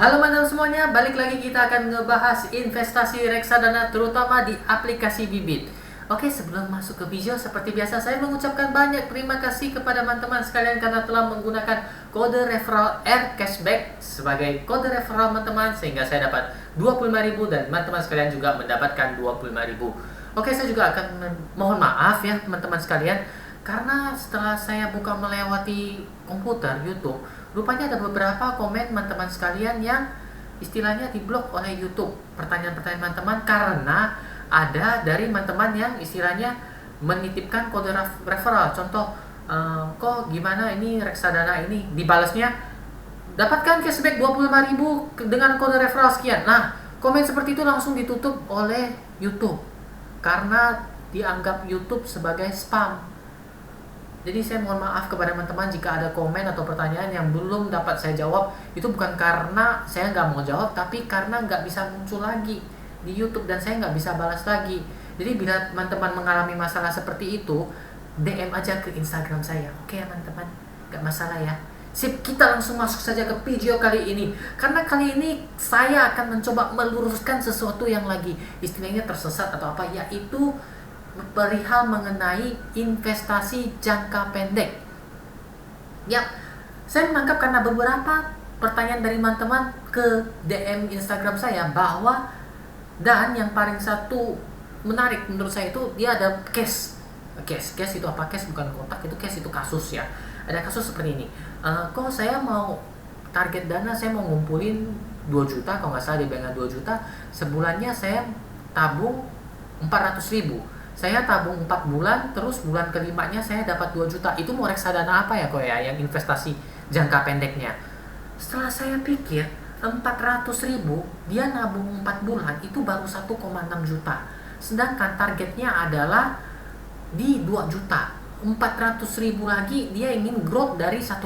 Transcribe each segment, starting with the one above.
Halo teman-teman semuanya, balik lagi kita akan ngebahas investasi reksadana terutama di aplikasi Bibit. Oke, sebelum masuk ke video seperti biasa saya mengucapkan banyak terima kasih kepada teman-teman sekalian karena telah menggunakan kode referral Air Cashback sebagai kode referral teman-teman sehingga saya dapat 25.000 dan teman-teman sekalian juga mendapatkan 25.000. Oke, saya juga akan mohon maaf ya teman-teman sekalian karena setelah saya buka melewati komputer YouTube, rupanya ada beberapa komen teman-teman sekalian yang istilahnya diblok oleh YouTube. Pertanyaan-pertanyaan teman-teman karena ada dari teman-teman yang istilahnya menitipkan kode referral. Contoh, kok gimana ini reksadana ini dibalasnya dapatkan cashback 25.000 dengan kode referral sekian. Nah, komen seperti itu langsung ditutup oleh YouTube karena dianggap YouTube sebagai spam. Jadi saya mohon maaf kepada teman-teman jika ada komen atau pertanyaan yang belum dapat saya jawab. Itu bukan karena saya nggak mau jawab, tapi karena nggak bisa muncul lagi di YouTube dan saya nggak bisa balas lagi. Jadi bila teman-teman mengalami masalah seperti itu, DM aja ke Instagram saya. Oke ya teman-teman, nggak masalah ya. Sip, kita langsung masuk saja ke video kali ini. Karena kali ini saya akan mencoba meluruskan sesuatu yang lagi istilahnya tersesat atau apa, yaitu perihal mengenai investasi jangka pendek. Ya, saya menangkap karena beberapa pertanyaan dari teman-teman ke DM Instagram saya bahwa dan yang paling satu menarik menurut saya itu dia ada case itu apa? Case bukan kotak, itu case, itu kasus ya. Ada kasus seperti ini. Kok saya mau target dana, saya mau ngumpulin 2 juta, kalau nggak salah dia bilang 2 juta, sebulannya saya tabung 400.000. Saya tabung 4 bulan, terus bulan kelimanya saya dapat 2 juta. Itu mau reksadana apa ya kok ya, yang investasi jangka pendeknya? Setelah saya pikir, 400.000 dia nabung 4 bulan itu baru 1,6 juta. Sedangkan targetnya adalah di 2 juta. 400.000 lagi dia ingin growth dari 1,6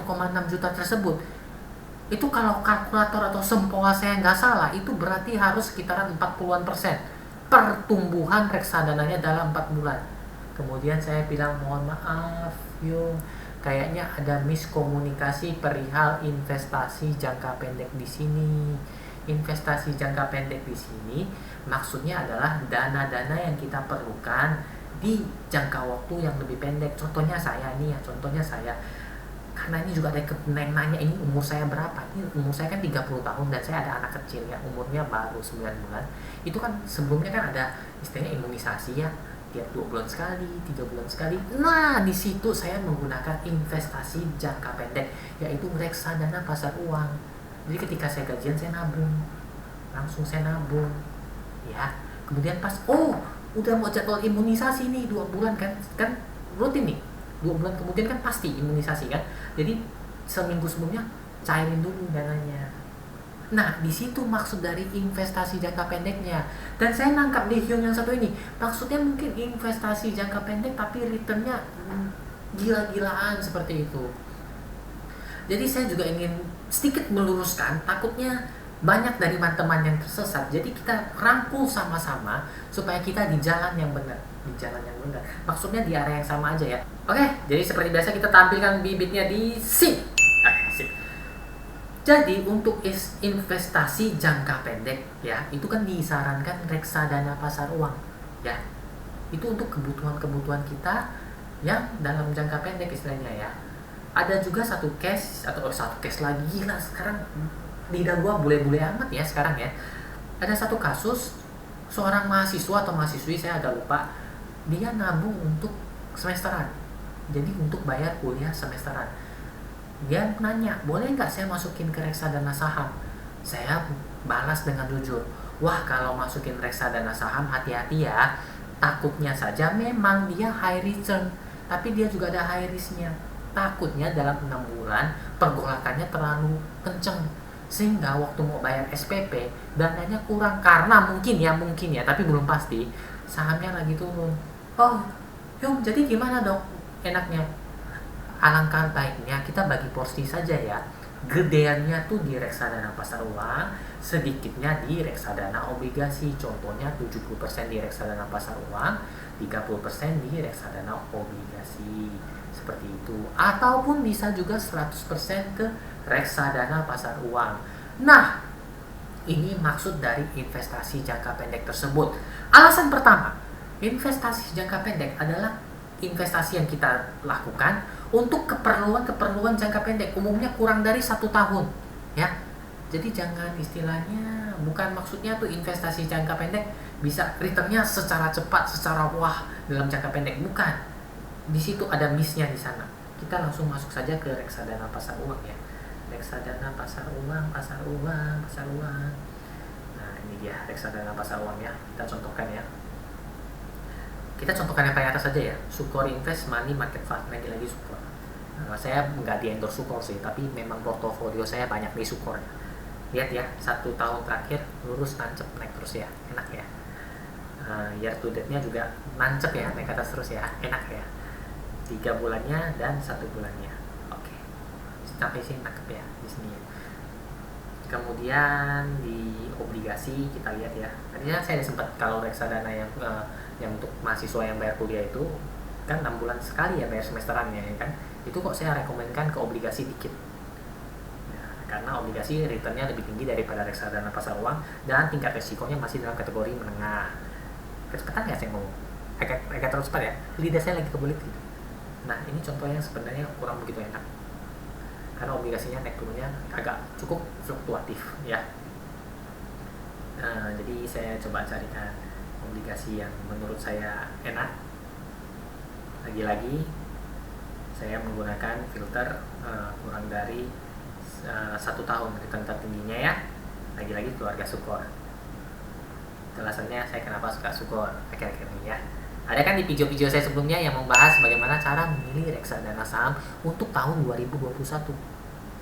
juta tersebut. Itu kalau kalkulator atau sempoa saya nggak salah, itu berarti harus sekitaran 40-an% pertumbuhan reksadananya dalam 4 bulan. Kemudian saya bilang mohon maaf Yung, kayaknya ada miskomunikasi perihal investasi jangka pendek di sini. Investasi jangka pendek di sini maksudnya adalah dana-dana yang kita perlukan di jangka waktu yang lebih pendek. Contohnya saya nih ya, karena ini juga ada yang nanya ini umur saya berapa. Ini umur saya kan 30 tahun dan saya ada anak kecil ya, umurnya baru 9 bulan. Itu kan sebelumnya kan ada istilahnya imunisasi ya, tiap 2 bulan sekali, 3 bulan sekali. Nah, di situ saya menggunakan investasi jangka pendek, yaitu reksadana pasar uang. Jadi ketika saya gajian saya nabung, langsung saya nabung ya. Kemudian pas udah mau jadwal imunisasi nih 2 bulan kan rutin nih, 2 bulan kemudian kan pasti imunisasi kan. Jadi seminggu sebelumnya cairin dulu dananya. Nah, di situ maksud dari investasi jangka pendeknya. Dan saya nangkap di Hyung yang satu ini, maksudnya mungkin investasi jangka pendek tapi returnnya gila-gilaan seperti itu. Jadi saya juga ingin sedikit meluruskan, takutnya banyak dari teman-teman yang tersesat. Jadi kita rangkul sama-sama supaya kita di jalan yang benar. Maksudnya di area yang sama aja ya. Oke, jadi seperti biasa kita tampilkan bibitnya di sini. Sip. Jadi untuk investasi jangka pendek ya, itu kan disarankan reksadana pasar uang ya. Itu untuk kebutuhan kita yang dalam jangka pendek istilahnya ya. Ada juga satu case lagi, gila sekarang lidah gua bule-bule amat ya sekarang ya. Ada satu kasus seorang mahasiswa atau mahasiswi, saya agak lupa, dia nabung untuk semesteran, jadi untuk bayar kuliah semesteran. Dia nanya, boleh nggak saya masukin ke reksadana saham? Saya balas dengan jujur, wah kalau masukin reksadana saham hati-hati ya, takutnya saja memang dia high return, tapi dia juga ada high risknya. Takutnya dalam 6 bulan pergolakannya terlalu kenceng sehingga waktu mau bayar SPP dananya kurang, karena mungkin ya tapi belum pasti sahamnya lagi turun. Oh Yung, jadi gimana dok enaknya? Alangkah baiknya kita bagi porsi saja ya, gedeannya tuh di reksadana pasar uang, sedikitnya di reksadana obligasi. Contohnya 70% di reksadana pasar uang, 30% di reksadana obligasi, seperti itu. Ataupun bisa juga 100% ke reksadana pasar uang. Nah, Ini maksud dari investasi jangka pendek tersebut. Alasan pertama, investasi jangka pendek adalah investasi yang kita lakukan untuk keperluan jangka pendek, umumnya kurang dari 1 tahun, ya. Jadi jangan istilahnya, bukan maksudnya tuh investasi jangka pendek bisa returnnya secara cepat, secara wah dalam jangka pendek, bukan. Di situ ada missnya di sana. Kita langsung masuk saja ke reksadana pasar uang ya. Reksadana pasar uang. Nah ini dia reksadana pasar uang ya. Kita contohkan ya. Kita contohkan yang paling atas saja ya. Sukor Invest Money Market Fund, lagi-lagi Sukor. Saya nggak di-endorse Sukor sih, tapi memang portofolio saya banyak di Sukor. Lihat ya, 1 tahun terakhir lurus nancep naik terus ya, enak ya. Year to date-nya juga nancep ya, naik atas terus ya, enak ya. 3 bulannya dan 1 bulannya. Oke. Sampai sini nangkep ya di sini ya. Kemudian di obligasi kita lihat ya. Tadinya saya sempat kalau reksadana yang untuk mahasiswa yang bayar kuliah itu kan 6 bulan sekali ya bayar semesterannya ya kan. Itu kok saya rekomendkan ke obligasi dikit. Karena obligasi returnnya lebih tinggi daripada reksadana pasar uang dan tingkat resikonya masih dalam kategori menengah. Kecepatan nggak saya ngomong? Agak terlalu cepat ya? Lidah saya lagi kebelit gitu. Nah ini contohnya sebenarnya kurang begitu enak karena obligasinya naik turunnya agak cukup fluktuatif ya. Jadi saya coba carikan obligasi yang menurut saya enak. Lagi-lagi saya menggunakan filter kurang dari 1 tahun return tertingginya ya. Lagi-lagi keluarga Sukor. Alasannya saya kenapa suka Sukor akhir-akhir ini ya. Ada kan di video-video saya sebelumnya yang membahas bagaimana cara memilih reksadana saham untuk tahun 2021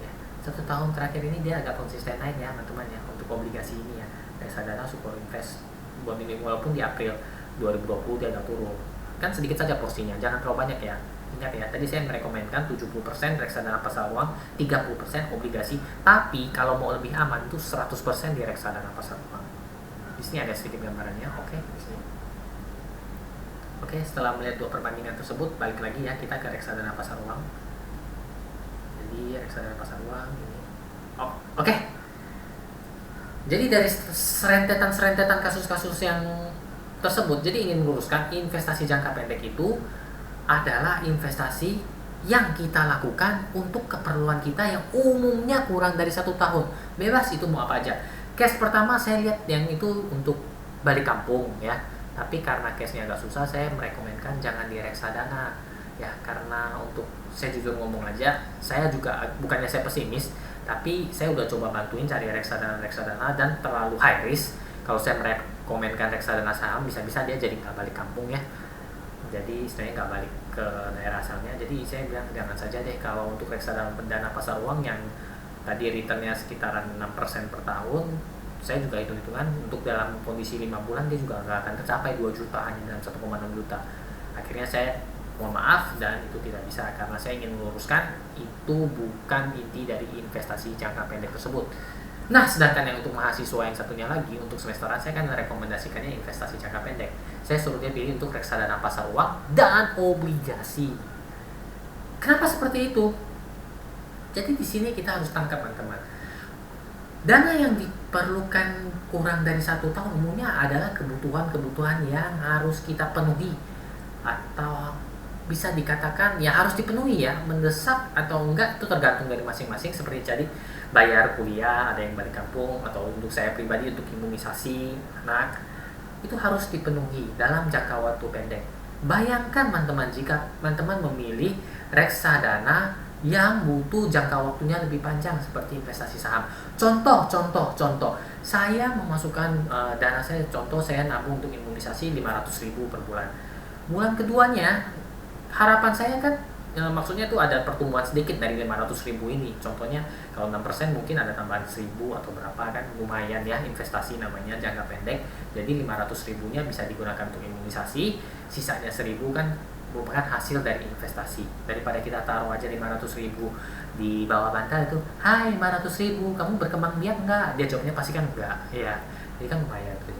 ya. 1 tahun terakhir ini dia agak konsisten naik ya teman-teman ya untuk obligasi ini ya. Reksadana Sukor Invest Bond ini walaupun di April 2020 dia agak turun kan sedikit saja porsinya, jangan terlalu banyak ya. Ingat ya, tadi saya merekomendkan 70% reksadana pasar uang, 30% obligasi. Tapi kalau mau lebih aman itu 100% di reksadana pasar uang. Di sini ada sedikit gambarannya. Oke, di sini. Oke, setelah melihat 2 perbandingan tersebut, balik lagi ya kita ke reksadana pasar uang. Jadi reksadana pasar uang ini. Oke. Jadi dari serentetan kasus-kasus yang tersebut, jadi ingin meluruskan investasi jangka pendek itu adalah investasi yang kita lakukan untuk keperluan kita yang umumnya kurang dari 1 tahun. Bebas itu mau apa aja. Case pertama saya lihat yang itu untuk balik kampung ya. Tapi karena case-nya agak susah, saya merekomendkan jangan di reksadana ya. Karena untuk saya jujur ngomong aja, saya juga bukannya saya pesimis, tapi saya udah coba bantuin cari reksadana dan terlalu high risk. Kalau saya merekomendkan reksadana saham, bisa-bisa dia jadi nggak balik kampung ya. Jadi istilahnya nggak balik ke daerah asalnya. Jadi saya bilang jangan saja deh kalau untuk reksadana dana pasar uang yang tadi returnnya sekitaran 6% per tahun. Saya juga hitung-hitungan untuk dalam kondisi 5 bulan dia juga nggak akan tercapai 2 juta hanya dalam 1,6 juta. Akhirnya saya mohon maaf dan itu tidak bisa karena saya ingin meluruskan itu bukan inti dari investasi jangka pendek tersebut. Nah, sedangkan yang untuk mahasiswa yang satunya lagi untuk semesteran saya kan merekomendasikannya investasi jangka pendek. Saya suruh dia pilih untuk reksadana pasar uang dan obligasi. Kenapa seperti itu? Jadi di sini kita harus tangkap teman-teman. Dana yang diperlukan kurang dari 1 tahun umumnya adalah kebutuhan-kebutuhan yang harus kita penuhi atau bisa dikatakan ya harus dipenuhi ya, mendesak atau enggak itu tergantung dari masing-masing. Seperti jadi bayar kuliah, ada yang balik kampung, atau untuk saya pribadi untuk imunisasi anak itu harus dipenuhi dalam jangka waktu pendek. Bayangkan teman-teman jika teman-teman memilih reksadana yang butuh jangka waktunya lebih panjang seperti investasi saham. Contoh, saya memasukkan dana saya, contoh saya nabung untuk imunisasi 500.000 per bulan. Bulan keduanya harapan saya kan maksudnya tuh ada pertumbuhan sedikit dari 500.000 ini. Contohnya kalau 6% mungkin ada tambahan 1.000 atau berapa kan, lumayan ya, investasi namanya jangka pendek. Jadi 500.000-nya bisa digunakan untuk imunisasi, sisanya 1.000 kan merupakan hasil dari investasi. Daripada kita taruh aja 500.000 di bawah bantal itu, hai 500.000 kamu berkembang biak enggak? Dia jawabnya pasti kan enggak ya, jadi kan lumayan gitu.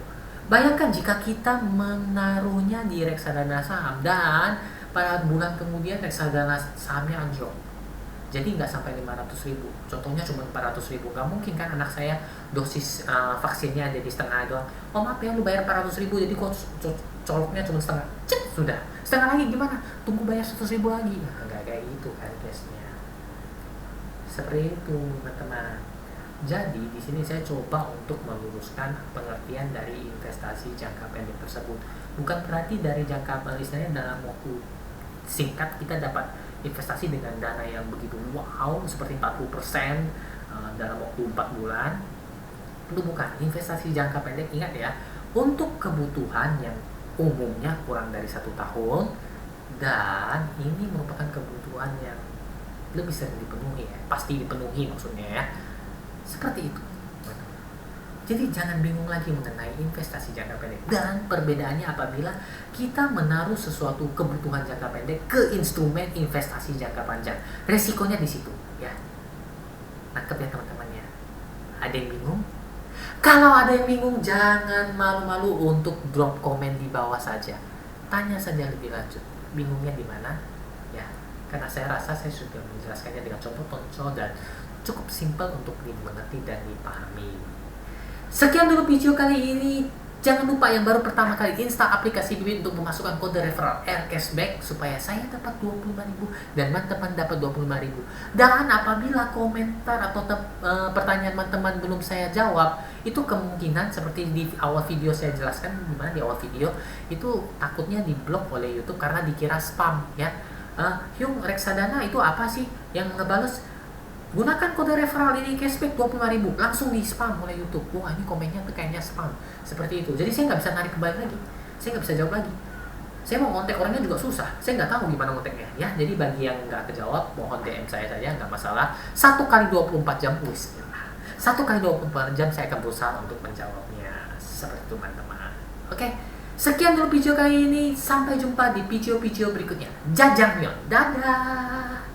Bayangkan jika kita menaruhnya di reksadana saham dan pada bulan kemudian reksadana sahamnya anjlok. Jadi nggak sampai 500.000. Contohnya cuma 400.000. Nggak mungkin kan anak saya dosis vaksinnya jadi setengah doang. Oh maaf ya, lu bayar 400.000 jadi kok coloknya cuma setengah. Cek, sudah. Setengah lagi gimana? Tunggu bayar 100.000 lagi. Nah, nggak kayak gitu kan case-nya. Seperti itu teman-teman. Jadi di sini saya coba untuk meluruskan pengertian dari investasi jangka pendek tersebut. Bukan berarti dari jangka istilahnya dalam waktu singkat kita dapat investasi dengan dana yang begitu wow seperti 40% dalam waktu 4 bulan. Itu bukan investasi jangka pendek. Ingat ya, untuk kebutuhan yang umumnya kurang dari 1 tahun, dan ini merupakan kebutuhan yang lebih sering dipenuhi ya, pasti dipenuhi maksudnya ya, seperti itu. Jadi jangan bingung lagi mengenai investasi jangka pendek. Dan perbedaannya apabila kita menaruh sesuatu kebutuhan jangka pendek ke instrumen investasi jangka panjang. Resikonya di situ ya. Nangkep ya teman-teman ya. Ada yang bingung? Kalau ada yang bingung, jangan malu-malu untuk drop komen di bawah saja. Tanya saja lebih lanjut. Bingungnya di mana? Ya, karena saya rasa saya sudah menjelaskannya dengan contoh-contoh dan cukup simpel untuk dimengerti dan dipahami. Sekian dulu video kali ini. Jangan lupa yang baru pertama kali install aplikasi Bibit untuk memasukkan kode referral Air Cashback supaya saya dapat 25.000 dan teman-teman dapat 25.000. Dan apabila komentar atau pertanyaan teman-teman belum saya jawab, itu kemungkinan seperti di awal video saya jelaskan, dimana di awal video itu takutnya diblok oleh YouTube karena dikira spam ya. Hyung, reksadana itu apa sih yang ngebales? Gunakan kode referral ini cashback 25.000, langsung di spam oleh YouTube. Wah, ini komennya tuh kayaknya spam. Seperti itu. Jadi saya nggak bisa narik kembali lagi. Saya nggak bisa jawab lagi. Saya mau ngontek orangnya juga susah. Saya nggak tahu gimana ngonteknya. Ya, jadi bagi yang nggak kejawab, mohon DM saya saja, nggak masalah. 1 kali 24 jam, 1 kali 24 jam saya akan berusaha untuk menjawabnya. Seperti itu teman-teman. Oke. Sekian dulu video kali ini. Sampai jumpa di video-video berikutnya. Jajangmyeon. Dadah.